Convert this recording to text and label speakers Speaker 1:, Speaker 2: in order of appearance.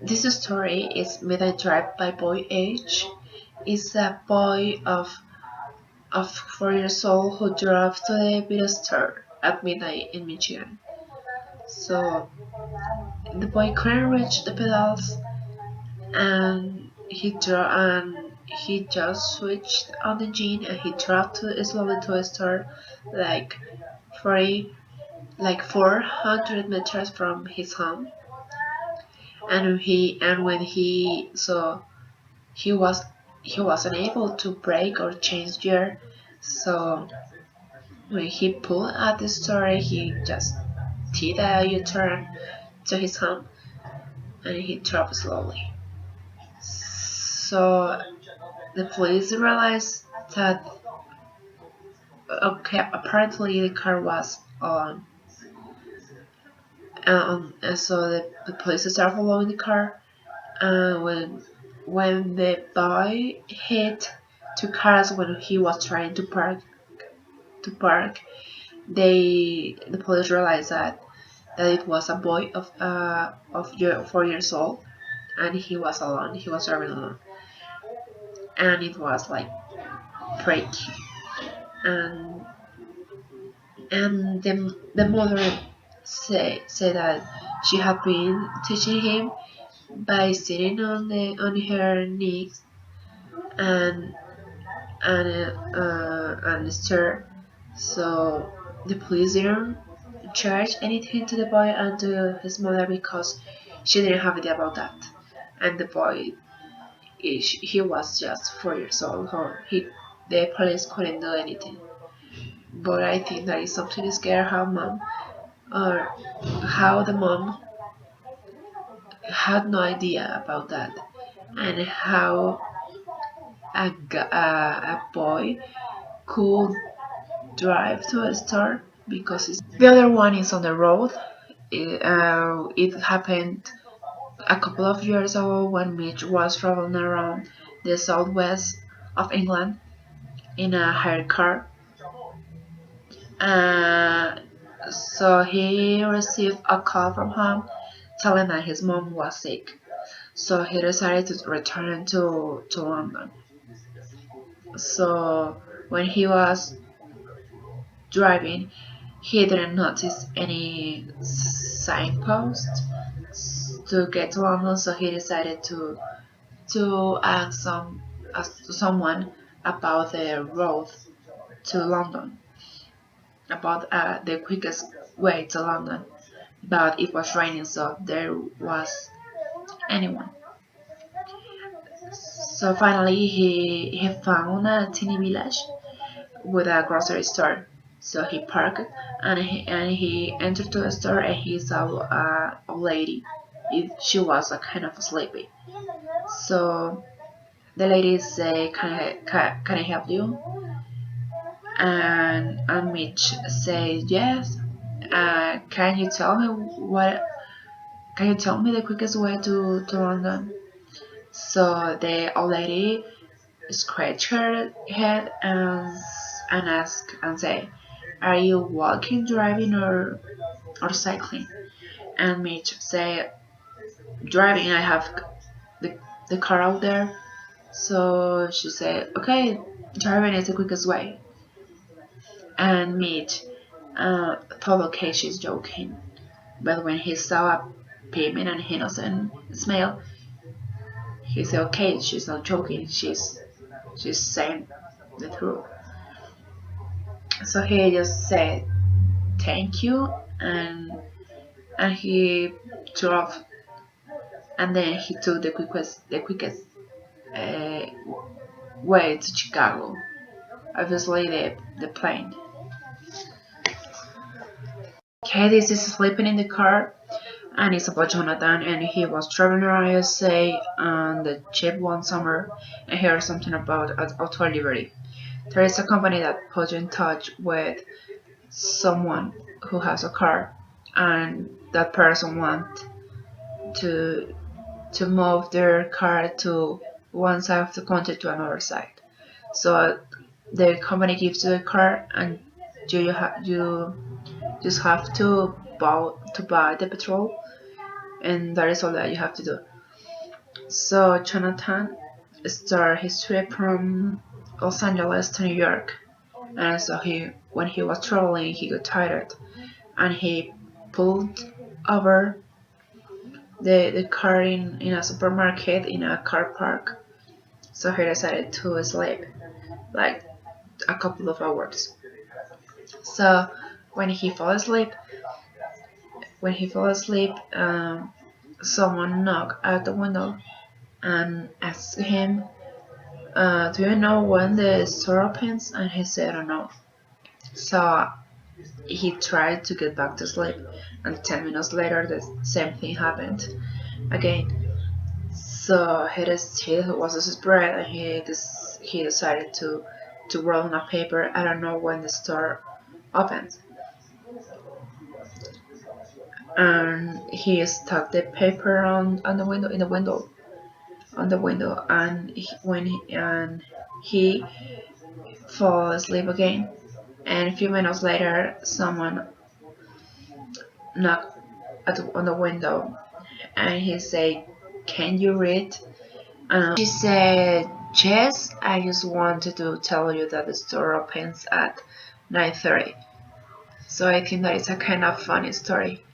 Speaker 1: This story is Midnight Drive by Boy H. Is a boy of 4 years old who drove to the video store at midnight in Michigan. So the boy couldn't reach the pedals, and he just switched on the engine and he drove slowly to a store, like 40 like 400 meters from his home. And when he saw he was he wasn't able to brake or change gear, so when he pulled at the store he just did a U-turn to his home and he drove slowly. So the police realized that okay, apparently the car was on, and so the police started following the car. And when the boy hit two cars when he was trying to park, the police realized that it was a boy of 4 years old, and he was alone. He was driving alone, and it was like freaky. And the mother say that she had been teaching him by sitting on her knees and and stir. So the police didn't charge anything to the boy and to his mother because she didn't have idea about that. And the boy, he was just 4 years old. So the police couldn't do anything. But I think that is something scary or how the mom had no idea about that, and how a boy could drive to a store because the other one is on the road. It happened a couple of years ago when Mitch was traveling around the southwest of England in a hired car. Uh, so he received a call from home telling that his mom was sick. So he decided to return to London. So when he was driving, he didn't notice any signpost to get to London, so he decided to ask someone about the road to London, about the quickest way to London. But it was raining, so there was anyone. So finally, he found a teeny village with a grocery store. So he parked and he entered to the store and he saw a lady. She was a kind of sleepy. So the lady say, can I help you? And Mitch say yes. Can you tell me what? Can you tell me the quickest way to London? So the old lady scratched her head and asked and say, "Are you walking, driving, or cycling?" And Mitch said, "Driving. I have the car out there." So she said, "Okay, driving is the quickest way." And Mitch thought, okay, she's joking. But when he saw a payment and innocent smile, he said, "Okay, she's not joking. She's saying the truth." So he just said thank you and he drove, and then he took the quickest uh, way to Chicago. Obviously the plane. Okay, this is sleeping in the car, and it's about Jonathan, and he was traveling around USA on the trip one summer and heard something about auto delivery. There is a company that puts you in touch with someone who has a car, and that person wants to move their car to one side of the country to another side. So the company gives you the car, and you just have to buy the petrol and that is all that you have to do. So Jonathan started his trip from Los Angeles to New York, and so when he was traveling, he got tired, and he pulled over the car in a supermarket in a car park. So he decided to sleep, like a couple of hours. So when he fell asleep, when he fell asleep, someone knocked at the window and asked him, "Do you know when the store opens?" And he said, "I don't know." So he tried to get back to sleep, and 10 minutes later, the same thing happened again. So he was desperate, and he decided to roll on a paper. I don't know when the store opens, and he stuck the paper on the window in the window on the window, and he fall asleep again. And a few minutes later, someone knocked on the window, and he said, "Can you read?" She said, "Yes, I just wanted to tell you that the store opens at 9:30." So I think that it's a kind of funny story.